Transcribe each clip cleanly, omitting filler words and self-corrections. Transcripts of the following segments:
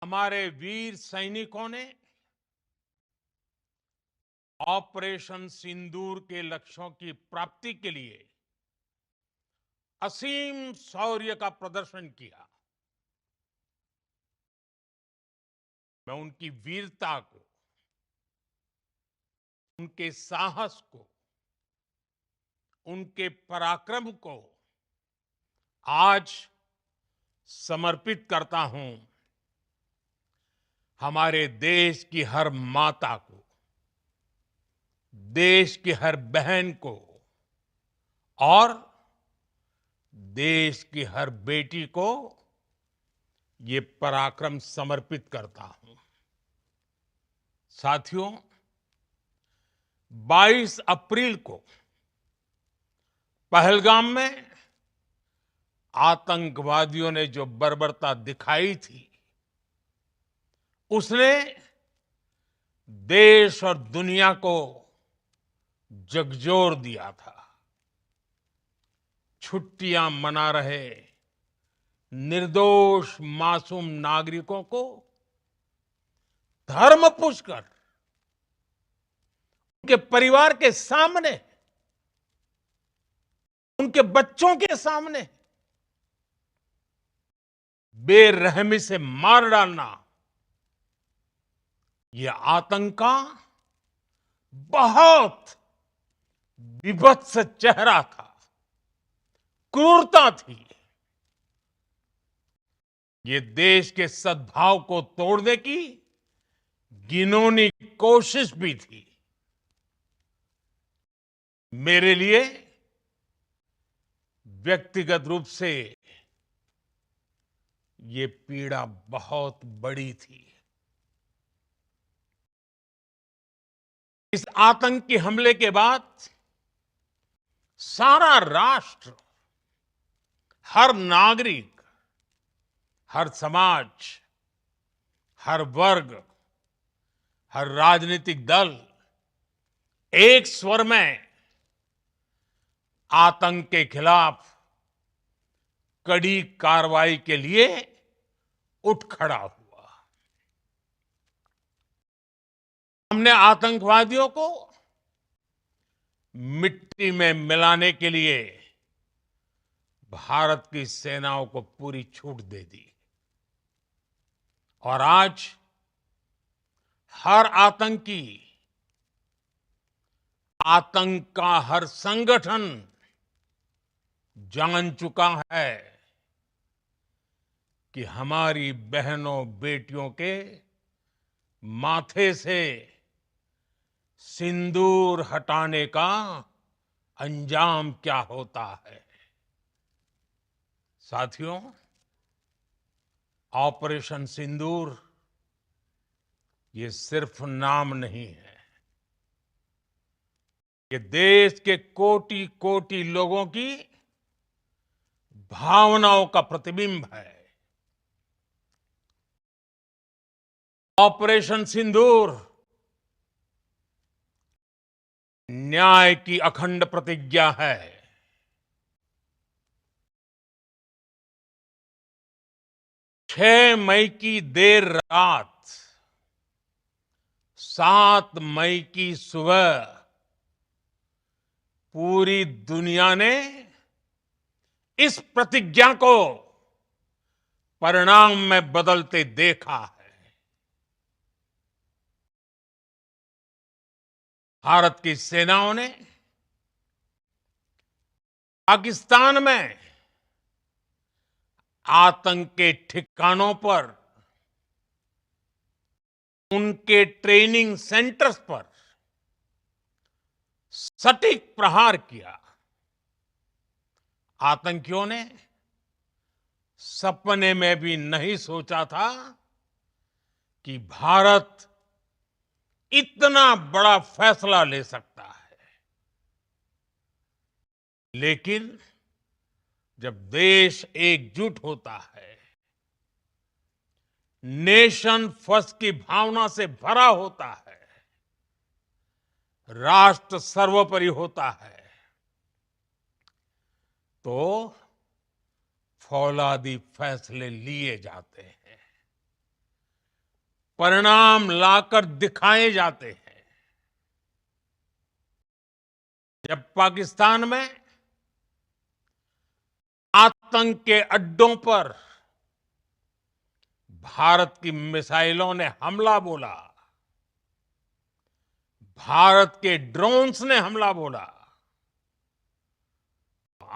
हमारे वीर सैनिकों ने ऑपरेशन सिंदूर के लक्ष्यों की प्राप्ति के लिए असीम शौर्य का प्रदर्शन किया। मैं उनकी वीरता को, उनके साहस को, उनके पराक्रम को आज समर्पित करता हूं हमारे देश की हर माता को, देश की हर बहन को और देश की हर बेटी को ये पराक्रम समर्पित करता हूं। साथियों, 22 अप्रैल को पहलगाम में आतंकवादियों ने जो बर्बरता दिखाई थी, उसने देश और दुनिया को झकझोर दिया था। छुट्टियां मना रहे निर्दोष मासूम नागरिकों को धर्म पूछकर उनके परिवार के सामने, उनके बच्चों के सामने बेरहमी से मार डालना, यह आतंक का बहुत विभत्स चेहरा था, क्रूरता थी। ये देश के सद्भाव को तोड़ने की घिनौनी कोशिश भी थी। मेरे लिए व्यक्तिगत रूप से ये पीड़ा बहुत बड़ी थी। इस आतंकी हमले के बाद सारा राष्ट्र, हर नागरिक, हर समाज, हर वर्ग, हर राजनीतिक दल एक स्वर में आतंक के खिलाफ कड़ी कार्रवाई के लिए उठ खड़ा हुआ। हमने आतंकवादियों को मिट्टी में मिलाने के लिए भारत की सेनाओं को पूरी छूट दे दी और आज हर आतंकी, आतंक का हर संगठन जान चुका है कि हमारी बहनों बेटियों के माथे से सिंदूर हटाने का अंजाम क्या होता है। साथियों, ऑपरेशन सिंदूर ये सिर्फ नाम नहीं है, ये देश के कोटि कोटि लोगों की भावनाओं का प्रतिबिंब है। ऑपरेशन सिंदूर न्याय की अखंड प्रतिज्ञा है। 6 मई की देर रात, 7 मई की सुबह पूरी दुनिया ने इस प्रतिज्ञा को परिणाम में बदलते देखा है। भारत की सेनाओं ने पाकिस्तान में आतंक के ठिकानों पर, उनके ट्रेनिंग सेंटर्स पर सटीक प्रहार किया। आतंकियों ने सपने में भी नहीं सोचा था कि भारत इतना बड़ा फैसला ले सकता है। लेकिन जब देश एकजुट होता है, नेशन फर्स्ट की भावना से भरा होता है, राष्ट्र सर्वोपरि होता है, तो फौलादी फैसले लिए जाते हैं। परिणाम लाकर दिखाए जाते हैं। जब पाकिस्तान में आतंक के अड्डों पर भारत की मिसाइलों ने हमला बोला, भारत के ड्रोन्स ने हमला बोला,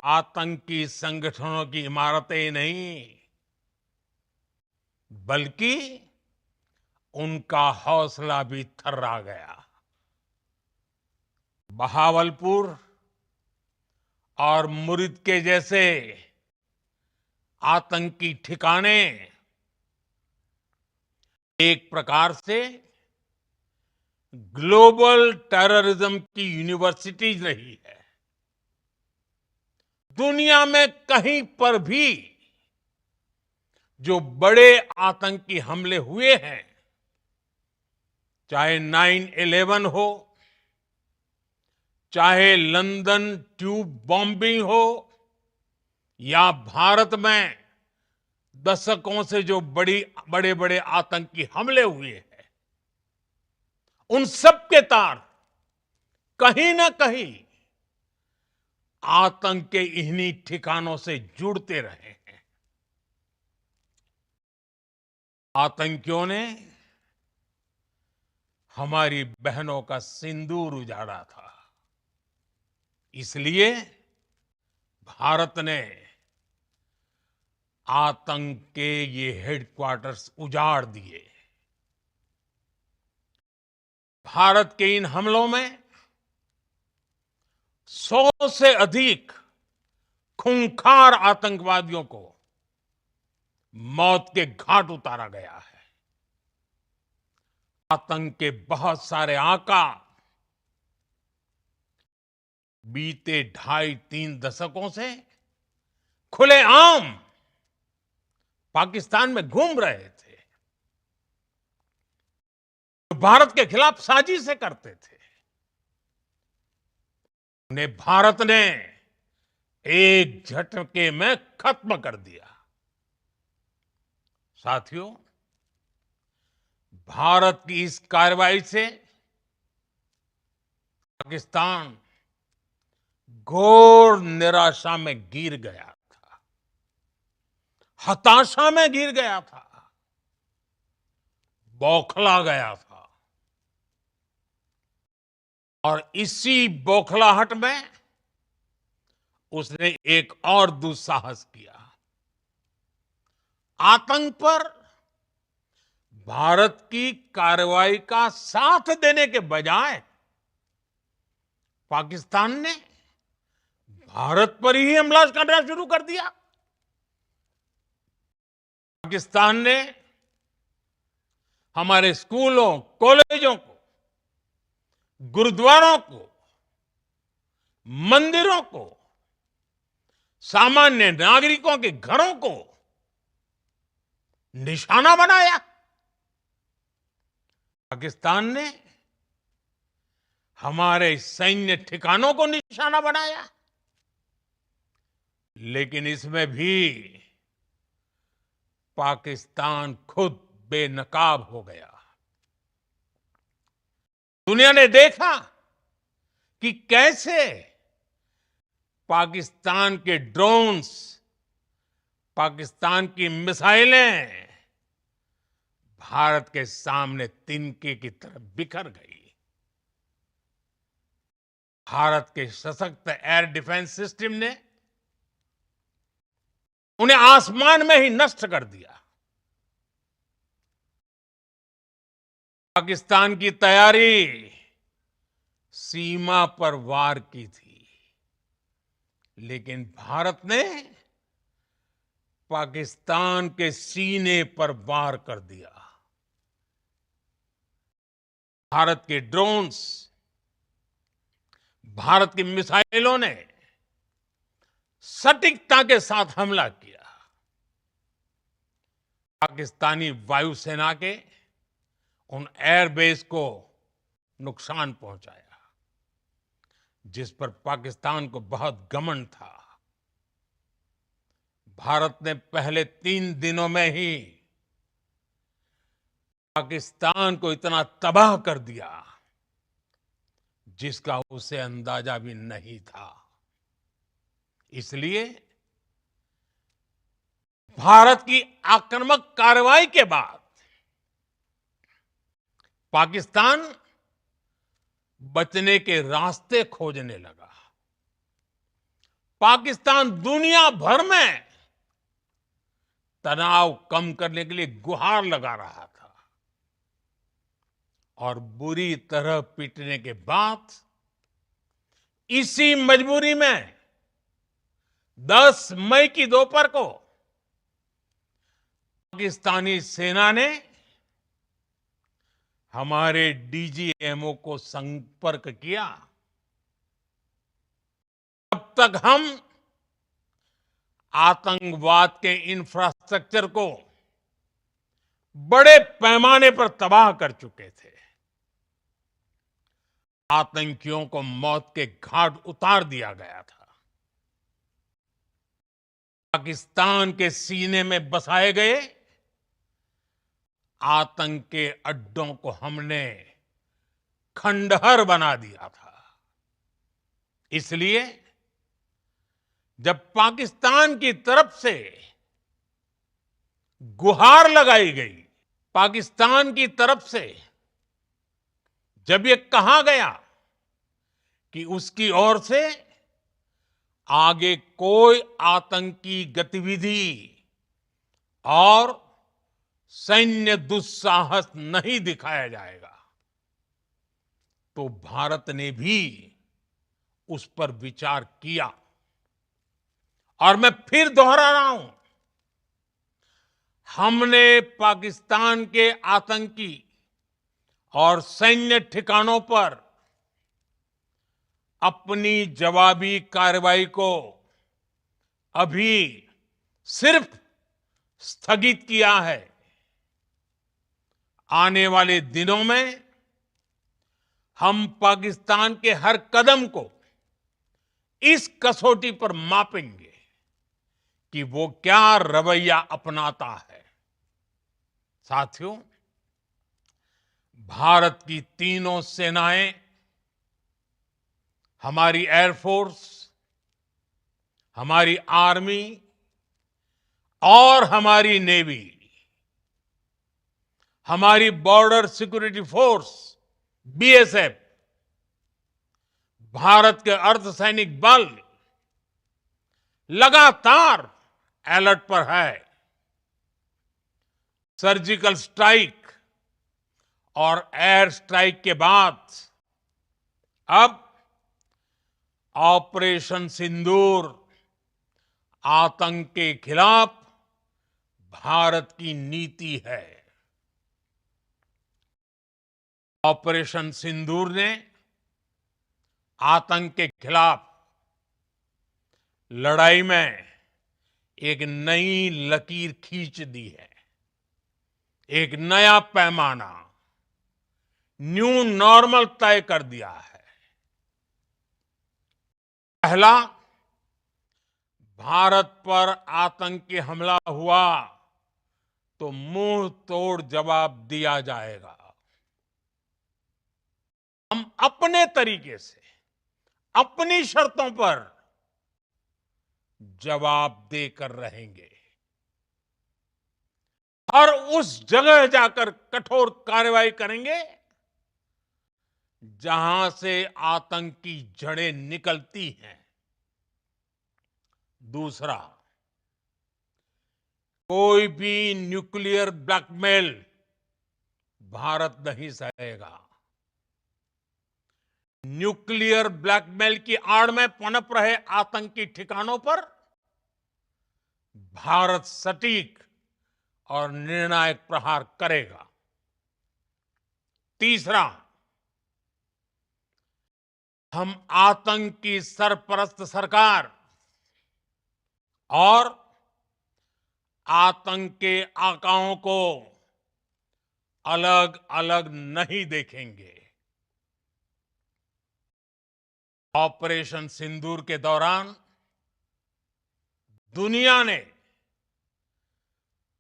आतंकी संगठनों की इमारतें नहीं, बल्कि उनका हौसला भी थर्रा गया। बहावलपुर और मुरिद के जैसे आतंकी ठिकाने एक प्रकार से ग्लोबल टेररिज्म की यूनिवर्सिटीज रही है। दुनिया में कहीं पर भी जो बड़े आतंकी हमले हुए हैं, चाहे 9/11 हो, चाहे लंदन ट्यूब बॉम्बिंग हो, या भारत में दशकों से जो बड़े बड़े आतंकी हमले हुए हैं, उन सब के तार कहीं ना कहीं आतंक के इन्हीं ठिकानों से जुड़ते रहे हैं। आतंकियों ने हमारी बहनों का सिंदूर उजाड़ा था, इसलिए भारत ने आतंक के ये हेडक्वार्टर्स उजाड़ दिए। भारत के इन हमलों में 100 से अधिक खूंखार आतंकवादियों को मौत के घाट उतारा गया है। आतंक के बहुत सारे आका बीते 2.5-3 दशकों से खुलेआम पाकिस्तान में घूम रहे थे, जो भारत के खिलाफ साजिशें करते थे। उन्हें भारत ने एक झटके में खत्म कर दिया। साथियों, भारत की इस कार्रवाई से पाकिस्तान घोर निराशा में गिर गया था, हताशा में गिर गया था, बौखला गया था। और इसी बौखलाहट में उसने एक और दुस्साहस किया। आतंक पर भारत की कार्रवाई का साथ देने के बजाय पाकिस्तान ने भारत पर ही हमला करना शुरू कर दिया। पाकिस्तान ने हमारे स्कूलों, कॉलेजों को, गुरुद्वारों को, मंदिरों को, सामान्य नागरिकों के घरों को निशाना बनाया। पाकिस्तान ने हमारे सैन्य ठिकानों को निशाना बनाया। लेकिन इसमें भी पाकिस्तान खुद बेनकाब हो गया। दुनिया ने देखा कि कैसे पाकिस्तान के ड्रोन्स, पाकिस्तान की मिसाइलें भारत के सामने तिनके की तरह बिखर गई। भारत के सशक्त एयर डिफेंस सिस्टम ने उन्हें आसमान में ही नष्ट कर दिया। पाकिस्तान की तैयारी सीमा पर वार की थी, लेकिन भारत ने पाकिस्तान के सीने पर वार कर दिया। भारत के ड्रोन्स, भारत की मिसाइलों ने सटीकता के साथ हमला किया। पाकिस्तानी वायुसेना के उन एयरबेस को नुकसान पहुंचाया, जिस पर पाकिस्तान को बहुत घमंड था। भारत ने पहले 3 दिनों में ही पाकिस्तान को इतना तबाह कर दिया जिसका उसे अंदाजा भी नहीं था। इसलिए भारत की आक्रामक कार्रवाई के बाद पाकिस्तान बचने के रास्ते खोजने लगा। पाकिस्तान दुनिया भर में तनाव कम करने के लिए गुहार लगा रहा था और बुरी तरह पीटने के बाद इसी मजबूरी में 10 मई की दोपहर को पाकिस्तानी सेना ने हमारे डीजीएमओ को संपर्क किया। तब तक हम आतंकवाद के इंफ्रास्ट्रक्चर को बड़े पैमाने पर तबाह कर चुके थे। आतंकियों को मौत के घाट उतार दिया गया था। पाकिस्तान के सीने में बसाए गए आतंक के अड्डों को हमने खंडहर बना दिया था। इसलिए जब पाकिस्तान की तरफ से गुहार लगाई गई, पाकिस्तान की तरफ से जब ये कहा गया कि उसकी ओर से आगे कोई आतंकी गतिविधि और सैन्य दुस्साहस नहीं दिखाया जाएगा, तो भारत ने भी उस पर विचार किया। और मैं फिर दोहरा रहा हूं, हमने पाकिस्तान के आतंकी और सैन्य ठिकानों पर अपनी जवाबी कार्रवाई को अभी सिर्फ स्थगित किया है। आने वाले दिनों में हम पाकिस्तान के हर कदम को इस कसौटी पर मापेंगे कि वो क्या रवैया अपनाता है। साथियों, भारत की तीनों सेनाएं, हमारी एयरफोर्स, हमारी आर्मी और हमारी नेवी, हमारी border security force BSF, Bharat के अर्धसैनिक बल लगातार अलर्ट पर है। सर्जिकल स्ट्राइक और एयर स्ट्राइक के बाद अब ऑपरेशन सिंदूर आतंक के खिलाफ भारत की नीति है। ऑपरेशन सिंदूर ने आतंक के खिलाफ लड़ाई में एक नई लकीर खींच दी है, एक नया पैमाना, न्यू नॉर्मल तय कर दिया है। पहला, भारत पर आतंकी हमला हुआ तो मुंह तोड़ जवाब दिया जाएगा। हम अपने तरीके से, अपनी शर्तों पर जवाब देकर रहेंगे और उस जगह जाकर कठोर कार्रवाई करेंगे जहां से आतंक की जड़ें निकलती हैं। दूसरा, कोई भी न्यूक्लियर ब्लैकमेल भारत नहीं सहेगा। न्यूक्लियर ब्लैकमेल की आड़ में पनप रहे आतंकी ठिकानों पर भारत सटीक और निर्णायक प्रहार करेगा। तीसरा, हम आतंक की सरपरस्त सरकार और आतंक के आकाओं को अलग अलग नहीं देखेंगे। ऑपरेशन सिंदूर के दौरान दुनिया ने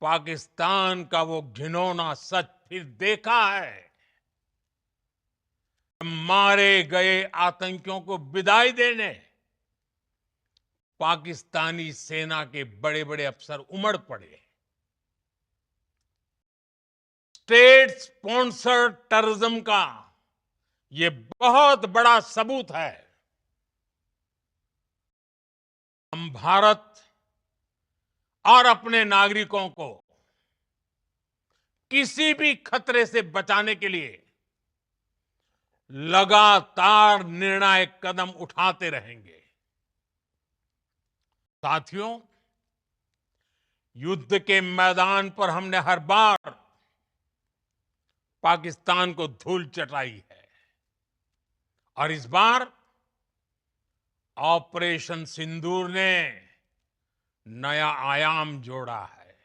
पाकिस्तान का वो घिनौना सच फिर देखा है। मारे गए आतंकियों को विदाई देने पाकिस्तानी सेना के बड़े बड़े अफसर उमड़ पड़े। स्टेट स्पॉन्सर्ड टेररिज्म का ये बहुत बड़ा सबूत है। हम भारत और अपने नागरिकों को किसी भी खतरे से बचाने के लिए लगातार निर्णायक कदम उठाते रहेंगे। साथियों, युद्ध के मैदान पर हमने हर बार पाकिस्तान को धूल चटाई है और इस बार ऑपरेशन सिंदूर ने नया आयाम जोड़ा है।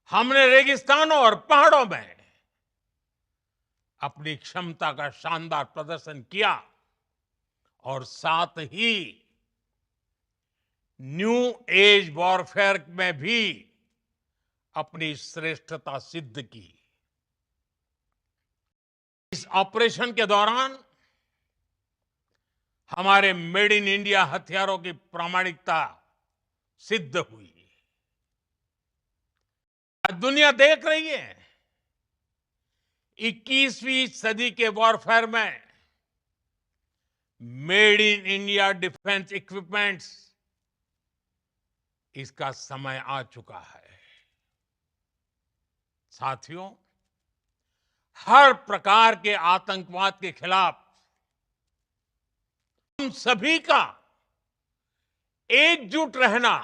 हमने रेगिस्तानों और पहाड़ों में अपनी क्षमता का शानदार प्रदर्शन किया और साथ ही न्यू एज वॉरफेयर में भी अपनी श्रेष्ठता सिद्ध की। इस ऑपरेशन के दौरान हमारे मेड इन इंडिया हथियारों की प्रामाणिकता सिद्ध हुई। आज दुनिया देख रही है 21वीं सदी के वॉरफेयर में made in India defence equipments, इसका समय आ चुका है। साथियों, हर प्रकार के आतंकवाद के खिलाफ हम सभी का एकजुट रहना,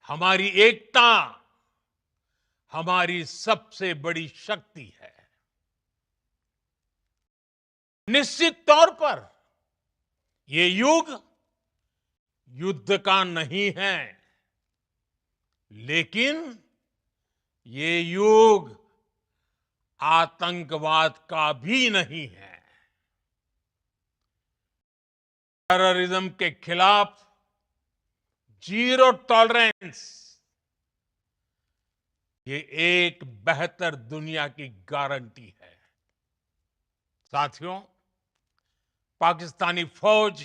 हमारी एकता हमारी सबसे बड़ी शक्ति है। निश्चित तौर पर ये युग युद्ध का नहीं है, लेकिन ये युग आतंकवाद का भी नहीं है। टेररिज्म के खिलाफ जीरो टॉलरेंस, ये एक बेहतर दुनिया की गारंटी है। साथियों, पाकिस्तानी फौज,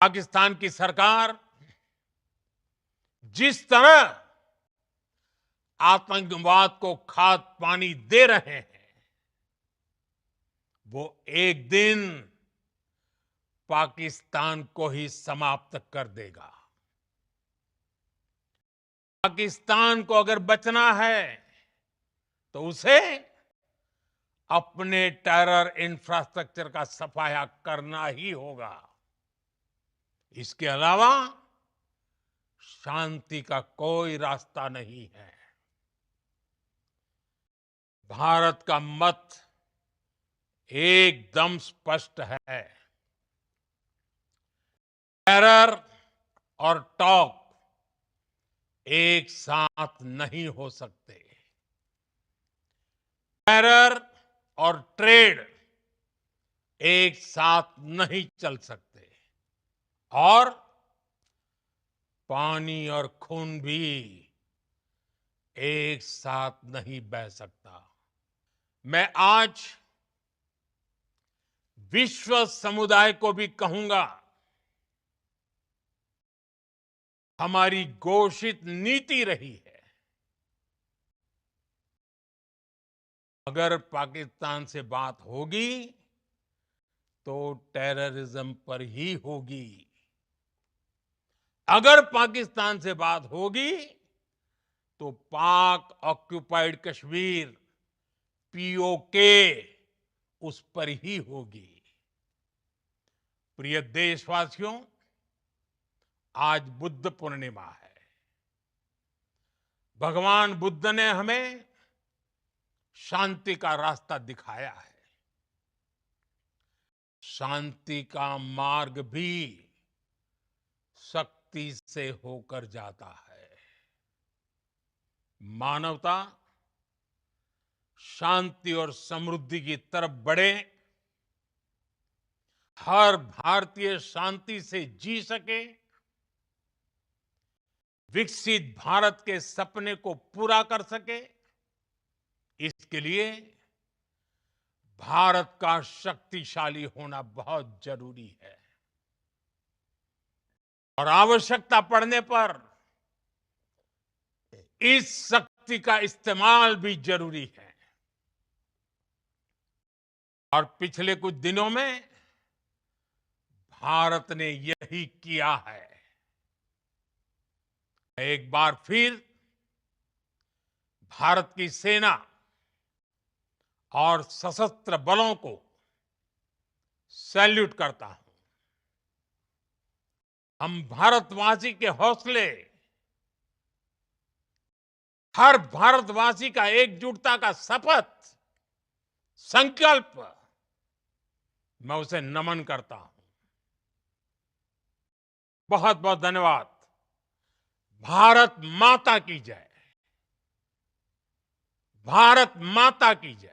पाकिस्तान की सरकार जिस तरह आतंकवाद को खाद पानी दे रहे हैं, वो एक दिन पाकिस्तान को ही समाप्त कर देगा। पाकिस्तान को अगर बचना है तो उसे अपने टेरर इंफ्रास्ट्रक्चर का सफाया करना ही होगा। इसके अलावा शांति का कोई रास्ता नहीं है। भारत का मत एकदम स्पष्ट है। टेरर और टॉक एक साथ नहीं हो सकते। टेरर और ट्रेड एक साथ नहीं चल सकते और पानी और खून भी एक साथ नहीं बह सकता। मैं आज विश्व समुदाय को भी कहूंगा, हमारी घोषित नीति रही है, अगर पाकिस्तान से बात होगी तो टेररिज्म पर ही होगी। अगर पाकिस्तान से बात होगी तो पाक ऑक्युपाइड कश्मीर, पीओके, उस पर ही होगी। प्रिय देशवासियों, आज बुद्ध पूर्णिमा है। भगवान बुद्ध ने हमें शांति का रास्ता दिखाया है। शांति का मार्ग भी शक्ति से होकर जाता है। मानवता शांति और समृद्धि की तरफ बढ़े, हर भारतीय शांति से जी सके, विकसित भारत के सपने को पूरा कर सके, इसके लिए भारत का शक्तिशाली होना बहुत जरूरी है। और आवश्यकता पड़ने पर इस शक्ति का इस्तेमाल भी जरूरी है। और पिछले कुछ दिनों में भारत ने यही किया है। एक बार फिर भारत की सेना और सशस्त्र बलों को सैल्यूट करता हूं। हम भारतवासी के हौसले, हर भारतवासी का एकजुटता का शपथ, संकल्प, मैं उसे नमन करता हूं। बहुत बहुत धन्यवाद। भारत माता की जय। भारत माता की जय।